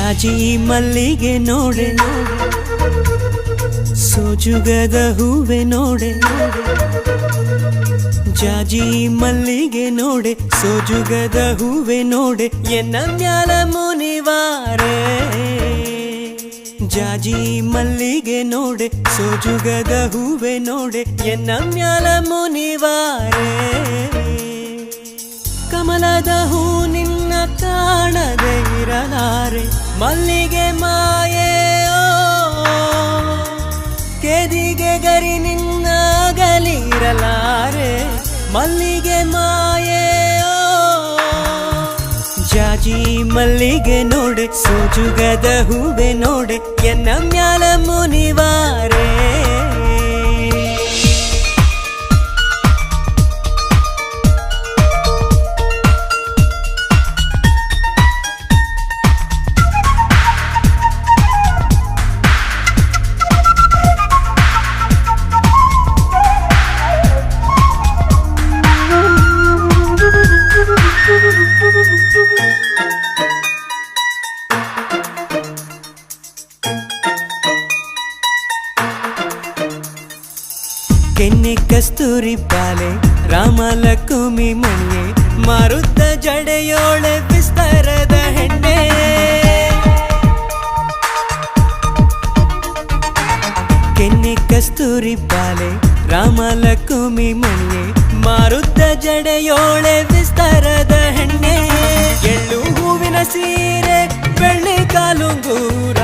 ಜಾಜಿ ಮಲ್ಲಿಗೆ ನೋಡೆ ಸೋಜುಗದ ಹೂವೆ ನೋಡೆ ಜಾಜಿ ಮಲ್ಲಿಗೆ ನೋಡೆ ಸೋಜುಗದ ಹೂವೆ ನೋಡೆ ಎನ್ನ ಮ್ಯಾಲ ಮುನಿವಾರೆ ಜಾಜಿ ಮಲ್ಲಿಗೆ ನೋಡೆ ಸೋಜುಗದ ಹೂವೆ ನೋಡೆ ಎನ್ನ ಮ್ಯಾಲ ಮುನಿವಾರೆ ಕಮಲದ ಹೂ ನಿನ್ನ ಕಾಣದೆ ಇರಲಾರೆ ಮಲ್ಲಿಗೆ ಮಾಯೆ ಕೇದಿಗೆ ಗರಿ ನಿನ್ನ ಅಗಲಿರಲಾರೆ ಮಲ್ಲಿಗೆ ಮಾಯೆ ಜಾಜಿ ಮಲ್ಲಿಗೆ ನೋಡೆ ಸೋಜುಗದ ಹೂವೆ ನೋಡೆ ಎನ್ನ ಮ್ಯಾಲ ಮುನಿವಾರೆ ಕೆನ್ನೆ ಕಸ್ತೂರಿ ಬಾಲೆ ರಾಮಲಕ್ಷ್ಮಿ ಮಣಿಯೇ ಮಾರುತ್ತ ಜಡೆಯೋಳೆ ವಿಸ್ತಾರದ ಹೆಣ್ಣೆ ಕೆನ್ನೆ ಕಸ್ತೂರಿ ಬಾಲೆ ರಾಮಲಕ್ಷ್ಮಿ ಮಣಿಯೇ ಮಾರುತ್ತ ಜಡೆಯೋಳೆ ವಿಸ್ತಾರದ ಹೆಣ್ಣೆ ಎಳ್ಳು ಹೂವಿನ ಸೀರೆ ಬೆಳ್ಳಿ ಕಾಲುಂಗೂರ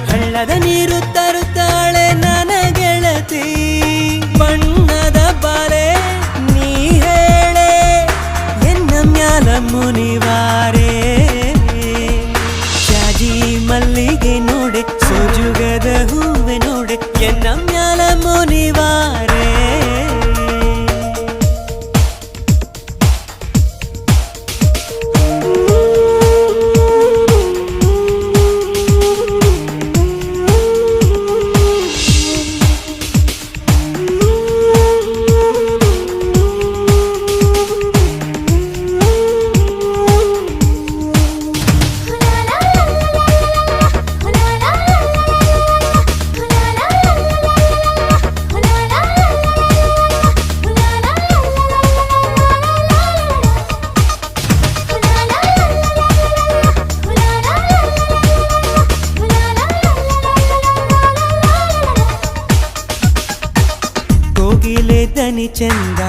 ಹಳ್ಳದ ನೀರು ತರುತ್ತಾಳೆ ನನ್ನ ಗೆಳತಿ ಬಣ್ಣದ ಬಾಲೆ ನೀ ಹೇಳೆ ಎನ್ನ ಮ್ಯಾಲ ಮುನಿವಾರೆ ಜಾಜಿ ಮಲ್ಲಿಗೆ ನೋಡೆ ಸೋಜುಗದ ಹೂವೆ ನೋಡೆ ಎನ್ನ ಮ್ಯಾಲ ಮುನಿವಾರೆ ಕೋಗಿಲೆ ದನಿ ಚಂದ